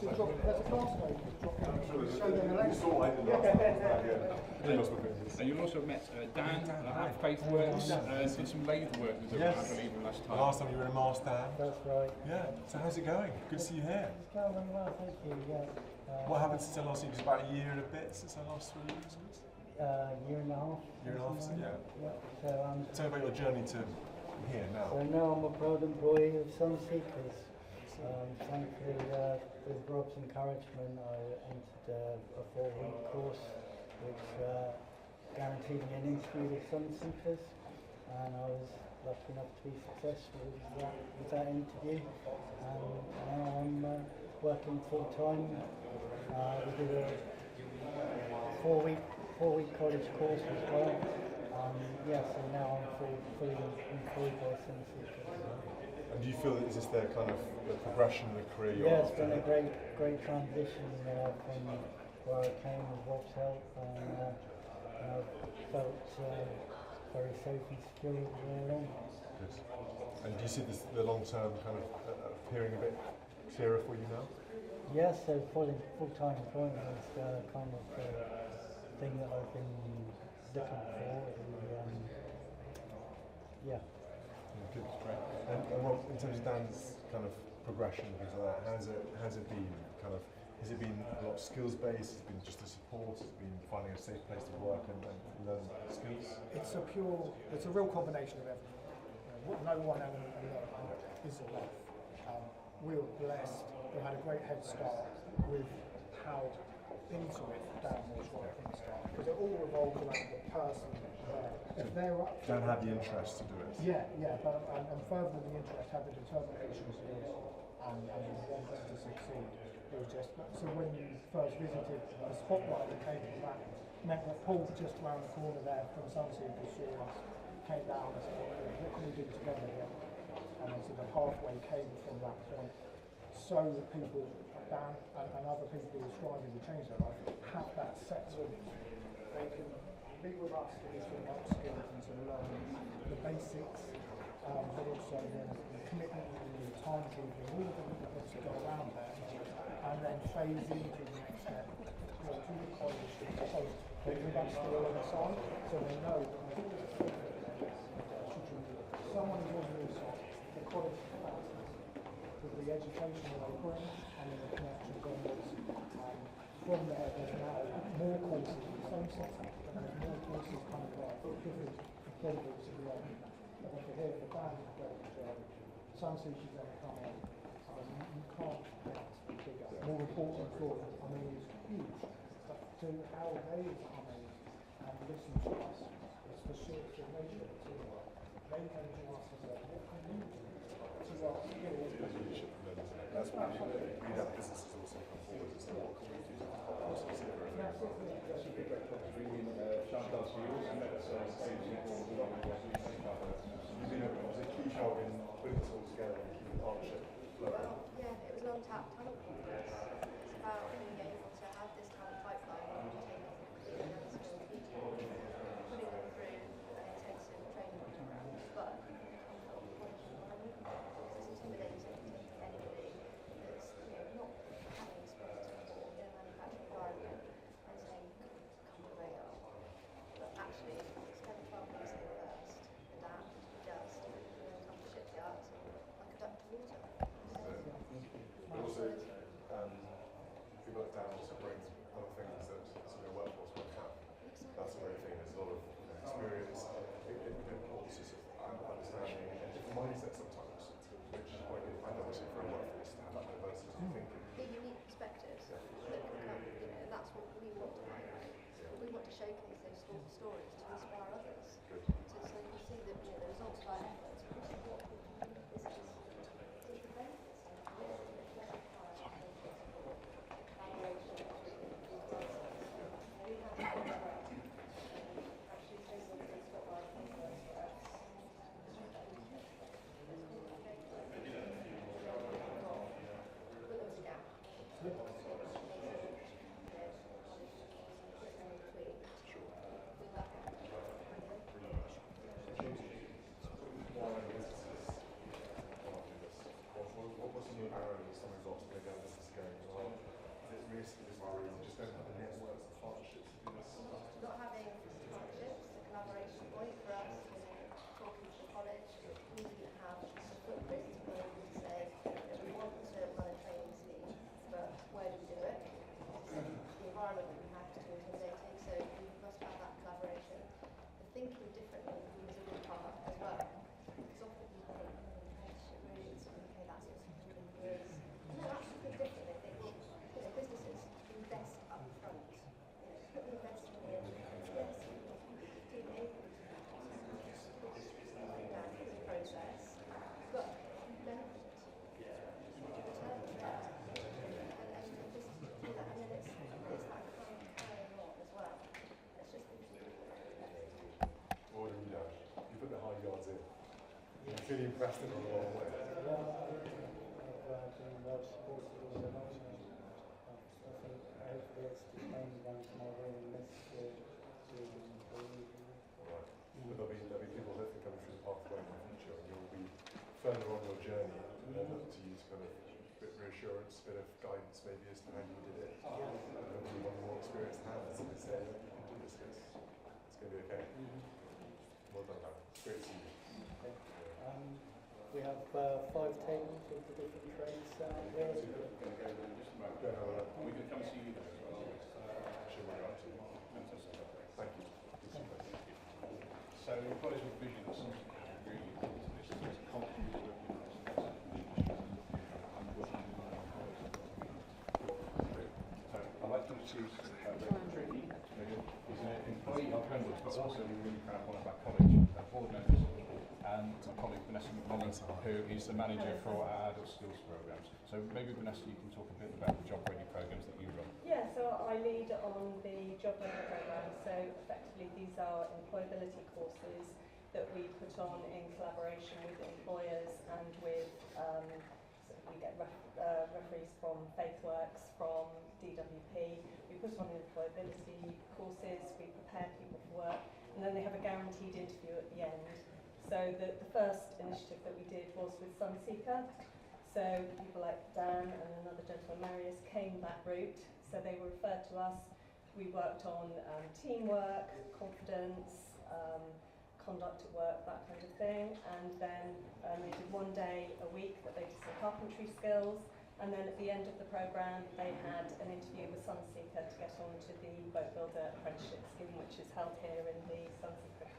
There's a class code. Show them the link. And you also met Dan at Faithworks and did some lathe work with them, I believe, last time. Last time you were in Mars, Dan. That's right. Yeah. So how's it going? Good to see you here. It's going really well, thank you. Yeah. What happened since I last seen you? It was about a year and a bit since I last saw you. Year and a half. Year and a half, so yeah. So, tell me about your journey to here now. so now I'm a proud employee of Sunseekers. Thankfully, with Rob's encouragement, I entered a 4-week course which guaranteed me an interview with Sunseekers, and I was lucky enough to be successful with that interview. And now I'm working full time. We did a 4-week college course as well. So now I'm fully employed by Sunseekers. And do you feel that is this their kind of the progression of the career you're Yeah, it's after? been a great transition from where I came with Rob's help, and I've felt very safe and secure all the way along. Good. And do you see this, the long term kind of appearing a bit clearer for you now? Yes, so full-time employment is kind of the thing that I've been looking for. Good, great. And well, in terms of Dan's kind of progression and things like that, has it been kind of, has it been a lot of skills based? Has it been just the support? Has it been finding a safe place to work and learn skills? It's a real combination of everything. No one element alone is enough. We were blessed. We had a great head start with how into it Dan was right from the start, because it all revolves around the person. If they're up for Dan had the interest to do it. but and further than the interest, had the determination to do it and wanted to succeed. It was just so when you first visited, the spotlight that came from that meant that Paul, just around the corner there from Sunseekers, saw us, came down and said, what can we do together here? And so the pathway came from that point. So that people, Dan and other people who are striving to change their life, have that settled. They can be with us to get some upskills and to learn the basics, but also the commitment and the timekeeping, all of them that have to go around there, and then phase into the next step. Through the college, so they're with us still on the side, so they know that someone is on your side, the college with the education that they bring and the connections onwards. From there, there's now more courses in the same setting, and there's more courses kind of like different applicable to the end. But if you're here for Dan, Sunseekers then come in, you can't get bigger. More important for them, I mean, it's huge. But to how they come in and listen to us, it's the sort of nature of the team. They come to us and say, what can you do? To our skills. That's why we have businesses also come forward and say, what can we do to also consider it? Shout out to you and let's say You've been a key help in putting this all together and keeping the partnership flowing. Yeah, it was an untapped talent conference. It's about being able to have this talent pipeline and taking people, putting them through an intensive training program. But it's intimidating to anybody that's not having experience before in a manufacturing environment and saying, come away. But actually, spend 12 months there first, adapt, adjust, and then come to shipyards and conduct water. But also, we work down also brings other things that sort of workforce won't have. That's the very thing. There's a lot of experience, good courses of understanding and different mindsets sometimes, which is quite good. And obviously for a workforce to have that diversity of thinking. The unique perspectives that can come, and that's what we want to highlight. We want to showcase those stories to inspire others. Good. So you can see that the results of our efforts across the board. This is the benefits. really impressed in a long way. Yeah, I've been well supported all along. I think hopefully it's just mainly down to my willingness to believe. Right. But there'll be people hopefully coming through the pathway in the future, and you'll be further on your journey, and they'll look to you to kind of a bit of reassurance, a bit of guidance maybe as to how you did it. And hopefully one of the more experienced hands and they say, look, you can do this, it's going to be okay. Well done, man. It's great to see you. Okay. We have 5 tables of the different trades here. We're going to go there in just a moment. Go and have a look. We can come and see you there as well. Show what you're up to. Fantastic. Thank you. So employers with vision is something really important. This is a confidence So I'd like to introduce Tricky, who's an employee of Homewards, but also really proud of one of our college board members, and my colleague Vanessa McMullen, who is the manager for our adult skills programs. So maybe Vanessa, you can talk a bit about the job ready programs that you run. Yeah, so I lead on the job ready program. So effectively these are employability courses that we put on in collaboration with employers and with so we get referees from FaithWorks, from DWP. We put on employability courses, we prepare people for work, and then they have a guaranteed interview at the end. So the first initiative that we did was with Sunseeker. So people like Dan and another gentleman, Marius, came that route. So they were referred to us. We worked on teamwork, confidence, conduct at work, that kind of thing. And then they did 1 day a week that they did some carpentry skills. And then at the end of the programme, they had an interview with Sunseeker to get on to the boat builder apprenticeship scheme, which is held here in the Sunseeker.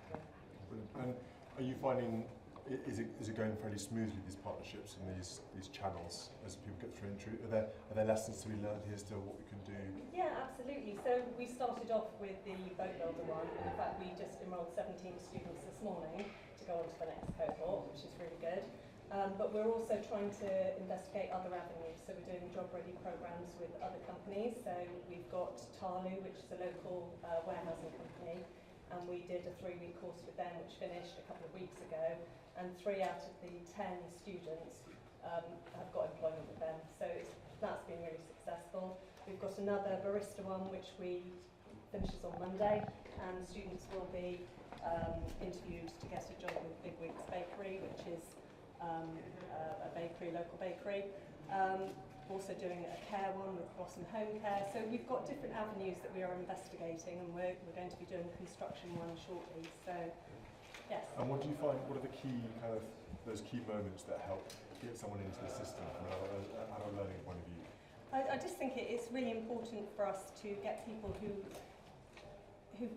Brilliant. And are you finding, is it going fairly smoothly, these partnerships and these channels as people get through into? Are there lessons to be learned here still, what we can do? Yeah, absolutely. So we started off with the boat builder one. In fact, we just enrolled 17 students this morning to go on to the next cohort, which is really good. But we're also trying to investigate other avenues. So we're doing job ready programs with other companies. So we've got Tarlu, which is a local warehousing company. And we did a 3-week course with them, which finished a couple of weeks ago. And 3 out of the 10 students have got employment with them. So that's been really successful. We've got another barista one, which finishes on Monday. And the students will be interviewed to get a job with Big Wigs Bakery, which is a bakery, local bakery. Also doing a care one with Blossom Home Care. So we've got different avenues that we are investigating, and we're going to be doing a construction one shortly. So, yes. And what do you find, what are the key those key moments that help get someone into the system from an adult learning point of view? I just think it's really important for us to get people who've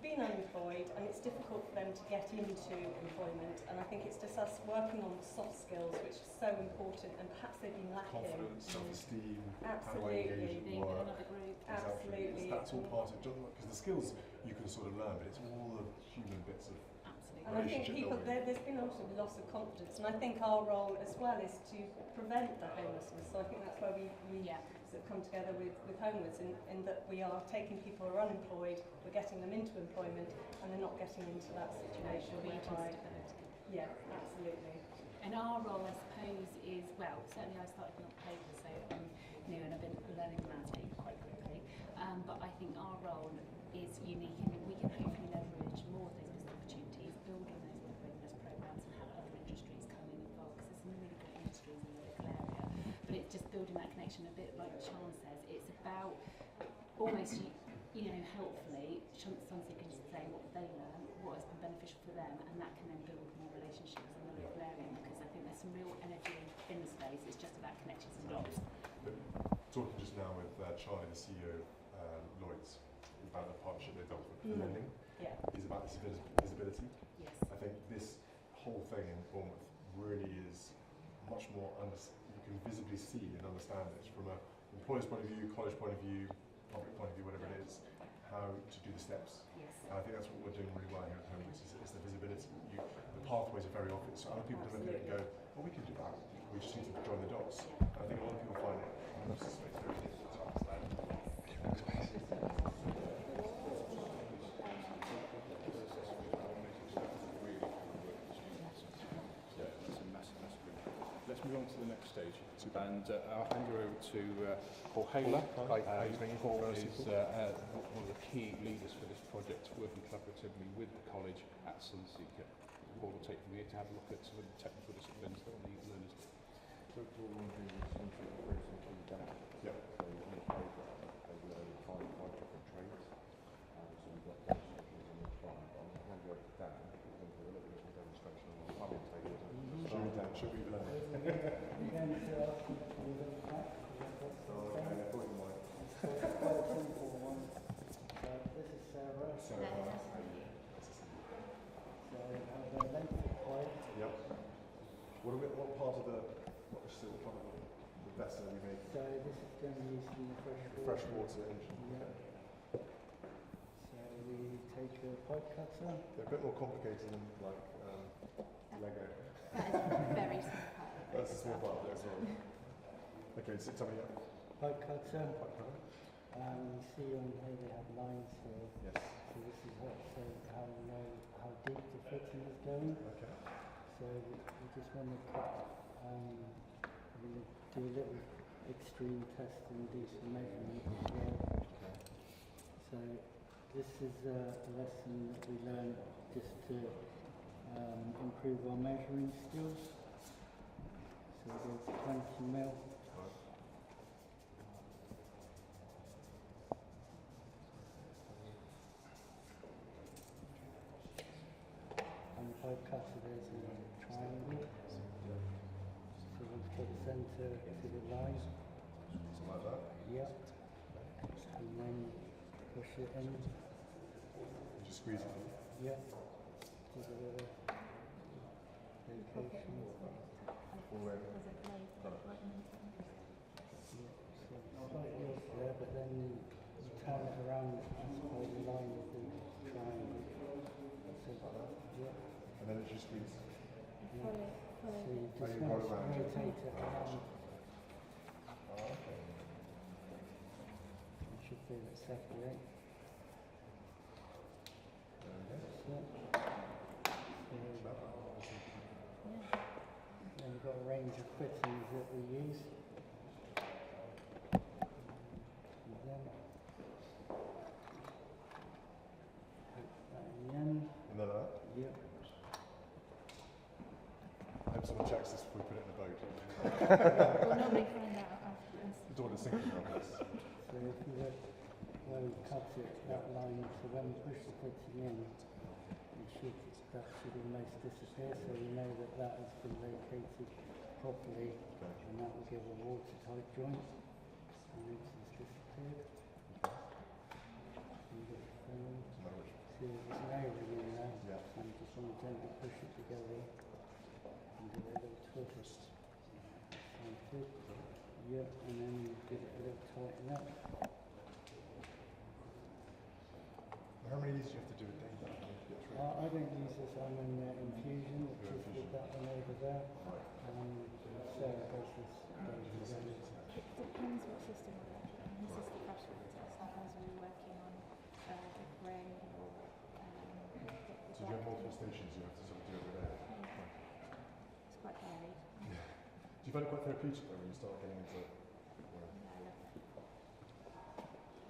been unemployed, and it's difficult for them to get into employment, and I think it's just us working on soft skills, which is so important, and perhaps they've been lacking. Confidence, self-esteem, how to Absolutely. engage in work. Absolutely. That's all part of it, because the skills you can sort of learn, but it's all the human bits of And I think people, there's been a lot of loss of confidence, and I think our role as well is to prevent the homelessness. So I think that's why we sort of come together with Homewards, in that we are taking people who are unemployed, we're getting them into employment, and they're not getting into that situation whereby. Yeah, absolutely. And our role, I suppose, is, well, certainly I started in October, so I'm new and I've been learning the landscape quite quickly. But I think our role is unique, and we can hopefully leverage more of those business opportunities, build on those readiness programs, and have other industries come in involved, because there's some really good industries in the local area. But it's just building that connection, a bit like Sean says. It's about almost, helpfully, Sunseeker can say what they learn, what has been beneficial for them, and that can then build more relationships in the local area, because I think there's some real energy in the space. It's just about connecting some dots. Talking just now with Charlie, the CEO of Lloyd's, about the partnership they've done with lending, is about this visibility. Yes. I think this whole thing in Bournemouth really is much more, you can visibly see and understand it from an employer's point of view, college point of view, public point of view, whatever it is, how to do the steps. Yes. And I think that's what we're doing really well here at Homewards, is the visibility. The pathways are very obvious, so other people can look at it and go, well, we can do that. We just need to join the dots. And I think a lot of people find it very difficult to understand. Yeah, that's a massive to the next stage, and I'll hand you over to Paul Hayler. Paul is one of the key leaders for this project, working collaboratively with the college at Sunseeker. Paul will take from here to have a look at some of the technical disciplines that the learners do. So what we're doing is essentially very simply that. Yeah. So on the program, they learn five different trades. So we've got those sections on the front. I'm going to hand you over to Dan. We're going to do a little bit of a demonstration on the plumbing table. Should we learn? Again, so after you look back, what's the Okay, I thought you might. So it's quite a simple one. So this is Sarah. So the length of pipe. Yep. What part of the vessel are we making? So this is going to be used in the Fresh water engine. Yeah. So we take a pipe cutter. They're a bit more complicated than like Lego. That is very simple. That's a small part of it as well. Okay, so tell me. Pipe cutter. You see on here they have lines here. Yes. So this is what shows how you know how deep the fitting is going. Okay. So we just want to cut, we're going to do a little extreme test and do some measurement as well. Okay. So this is a lesson that we learned just to improve our measuring skills. So there's 20 mil. And the pipe cutter, there's a triangle. So we put the centre to the line. Something like that. Yep. And then push it in. Just squeeze it in. Yep. To the location. All the way. Slightly off there, but then you turn it around as per the line of the triangle. So, yeah. And then it just squeeze. Yeah. So you Oh, just you want roll to around. rotate it around. Oh, okay. You should feel it separate. There we go. Then we've got a range of fittings that we use. And then put that in the end. And then that. Yep. I hope someone checks this before we put it in the boat. We'll normally find out afterwards. Don't want to sink it on this. So if you look where we cut it, that line, so when we push the fitting in, that should almost disappear, so we know that that has been located properly, and that will give a watertight joint. And it's disappeared. And get the phone. See, there's no ring in there, Yeah. so you just want to gently push it together and give it a little twist. Sounds good. Yep, and then you give it a little tighten up. How many of these do you have to do a day? That to get through? I don't use this, I'm in infusion, which is with that one over there. Sarah does this day to day. It depends what system we're working on. This is the fresh water. Sometimes we're working on the grey or So do you have multiple stations you have to sort of do every day? It's quite varied. Do you find it quite therapeutic though when you start getting into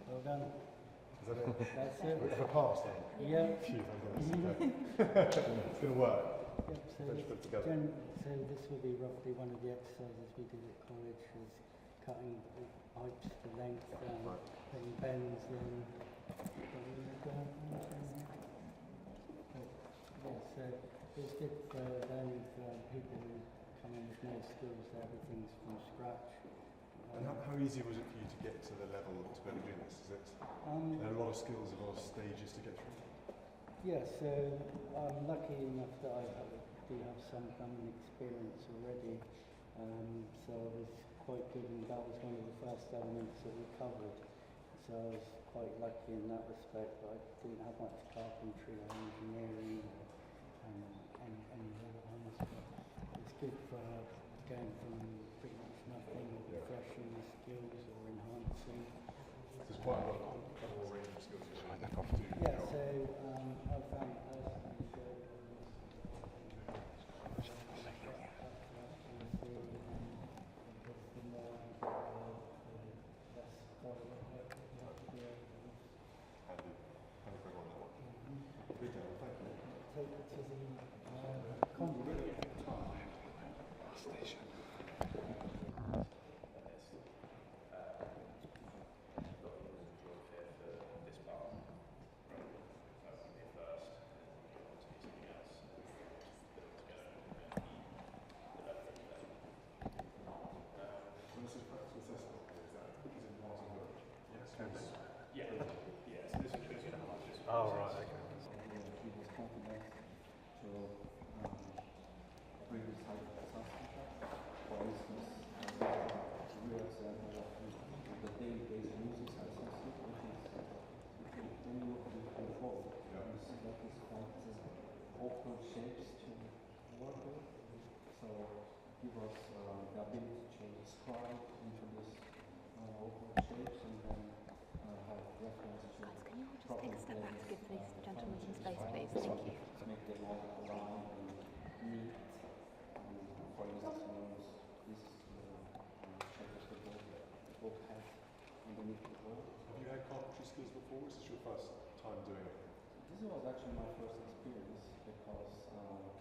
Well done. Is that it? That's it. Have a pass then? Yeah. Phew, thank goodness. Okay. It's going to work. Yep, so, Let's put it together. so this will be roughly one of the exercises we did at college, is cutting the pipes to length, putting bends in. Yeah, so it's good for learning for people who come in with no skills, everything's from scratch. And how easy was it for you to get to the level to be able to do this? Is it there are a lot of skills, a lot of stages to get through? Yeah, so I'm lucky enough that I do have some plumbing experience already, so I was quite good, and that was one of the first elements that we covered. So I was quite lucky in that respect, but I didn't have much carpentry or engineering and any other ones. But it's good for going from pretty much nothing, refreshing the skills or enhancing. There's quite a lot of range of skills you have to do. Yeah, so I found personally that station. Oh, right, okay. He was confident to bring this type of substance. For instance, real example of the daily-based music substance, which is when you look at it before, you see that this quite awkward shapes to work with. So give us the ability to describe into this awkward shapes and then have reference to Can you just proper take a step back to give this gentleman some space, please? to Thank you. make them all round and neat. For instance, this shape of the book has underneath the board. Have you had carpentry skills before? Is this your first time doing it? This was actually my first experience because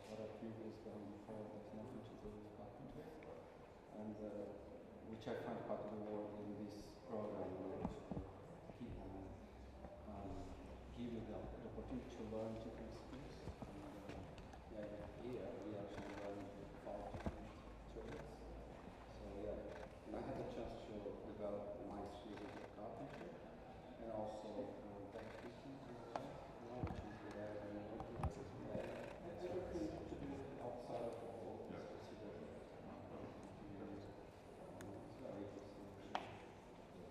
what I previously done before has nothing to do with carpentry, and which I find quite rewarding in this program, to keep give you the opportunity to learn different skills. And here we actually learn 5 different trades. So I had the chance to develop my skills with carpentry and also backfitting as well. Which is there and outside of the wall.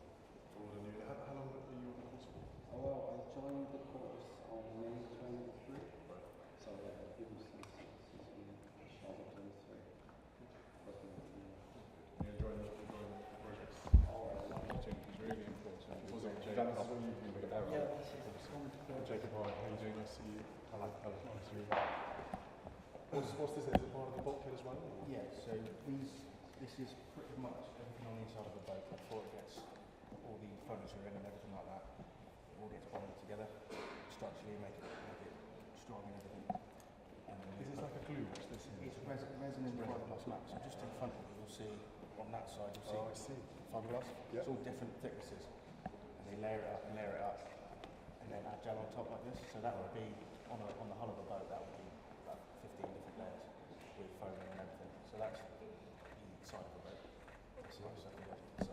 How long are you on the course for? Well, I joined the course on May 23. So I've been since October 23. You enjoying the progress? Teaching is really important. Was it That Jacob? is what you've been doing. Yeah, this is wonderful. Jacob, hi, how are you doing? I see you. Hello. Nice to meet you. What's this? Is it part of the bulkhead as well? Or? Yeah, so this is pretty much everything on the inside of the boat before it gets all the furniture in and everything like that. It all gets bonded together structurally, make it strong and everything. And Is this like a glue? What's this? it's resin in fiberglass mat. So just in front of you, you'll see on that side, you'll see I see. fiberglass. Yeah. It's all different thicknesses, and they layer it up and layer it up, and then add gel on top like this. So that would be on the hull of the boat. That would be about 15 different layers with foaming and everything. So that's the side of the boat. That's the other side of the boat. It's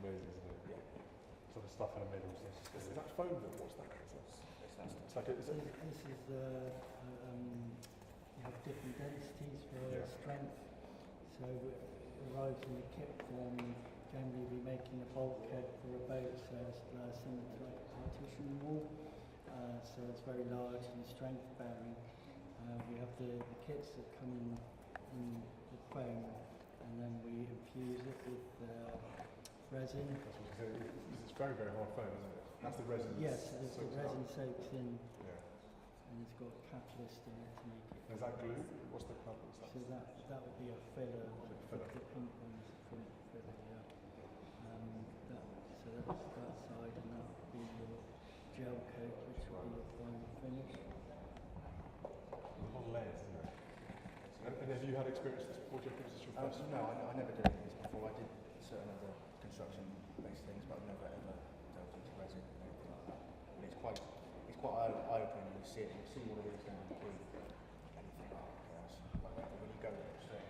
amazing, isn't it? Yeah. Sort of stuff in the middle. Is that foam then? What's that? It's like This is you have different densities for strength. So it arrives in the kit form. Generally, we're making a bulkhead for a boat, so it's similar to like a partition wall. So it's very large and strength bearing. We have the kits that come in the foam, and then we infuse it with resin. It's very, very hard foam, isn't it? That's the resin. Yes, the resin soaks in, Yeah. and it's got a catalyst in it to make it. Is that glue? What's the colour? So that would be a filler. Filler. The pink one's a filler, yeah. So that's that side, and that would be your gel coat, which will be your final finish. A lot of layers, isn't it? And have you had experience with this before, Jacob? Is this your first? No, I never did any of this before. I did certain other construction-based things, but I've never ever delved into resin and anything like that. And it's quite eye-opening when you see it. You see what it is and you do anything else like that. But when you go there straight.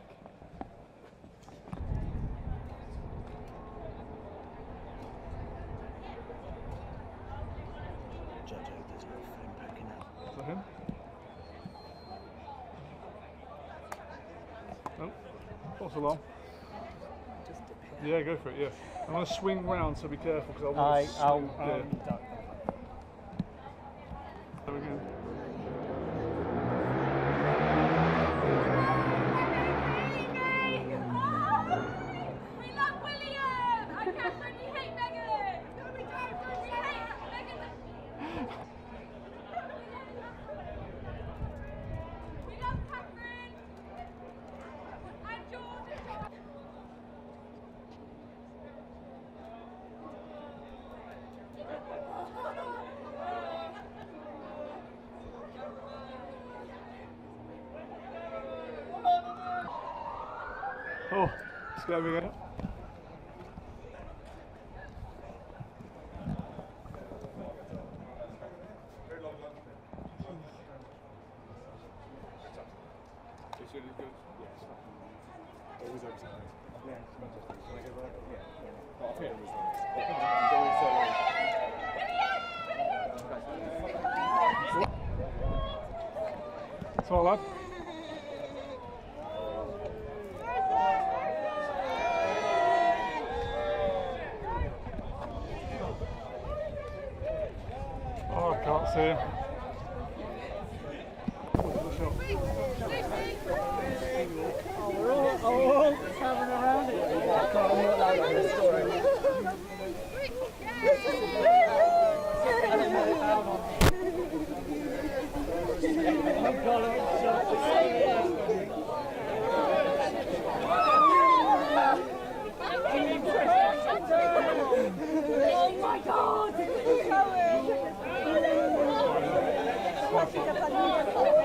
Jojo, there's no foam packing out. Is that him? Oh, what's along? Yeah, go for it, yeah. I'm going to swing round, so be careful, because I'll swing. Yeah. There we go. We love William! And Catherine, we hate Megan! No, we don't! We hate Megan! We love Catherine! And George! Oh, scare me again. It's really good. Yes. It was over something. Yeah, it's fantastic. Can I get that? Yeah. Oh, I think it was nice. So, lad. Oh, I can't see him. We're all having around it. I can't look like this story. Oh my God!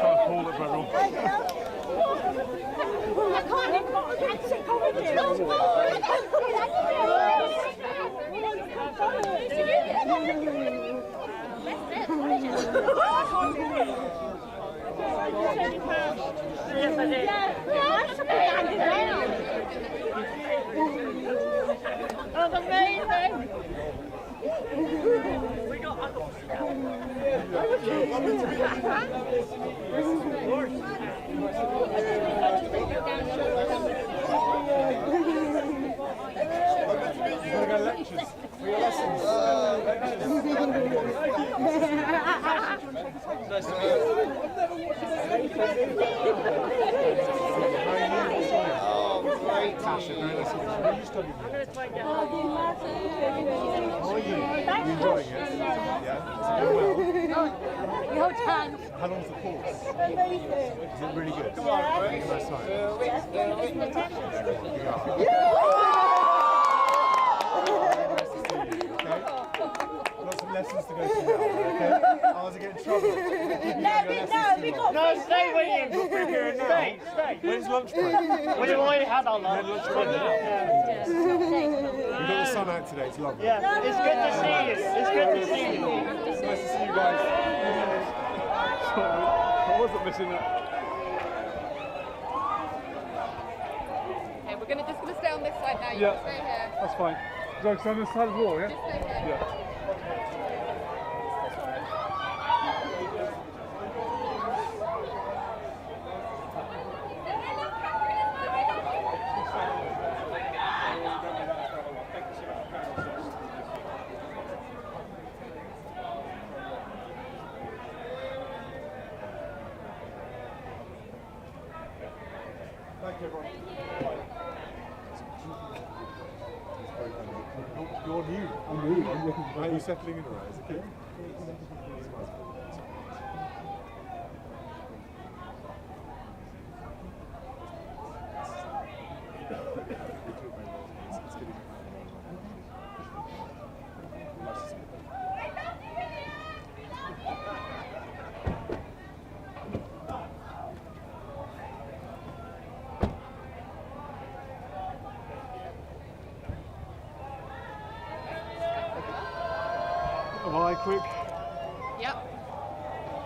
Can't hold it very well. I can't even got a handshake over here. Yes, I did. That was amazing. We got You're going to lectures for your lessons. Nice to meet you. Great. Tasha, very nice to meet you. What are you studying? How are you? Are you enjoying it? Yeah? Is it going well? Your turn. How long's the course? Is it really good? Come on, Grace. Nice time. Lots of lessons to go through now, okay? I was getting in trouble. No, stay with you. Stay. When's lunch break? We've already had our lunch. Lunch break now. We've got the sun out today, it's lovely. Yeah, it's good to see you. It's good to see you. It's nice to see you guys. Sorry, I wasn't missing that. Okay, we're just gonna stay on this side now. You Yeah. can stay here. That's fine. So stand on the side of the wall, yeah? Just stay here. Yeah. Thank you, everyone. You're new. I'm new. How are you settling in alright as a kid? Hi, quick. Yep.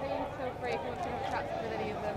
Please feel free if you want to have chats with any of them.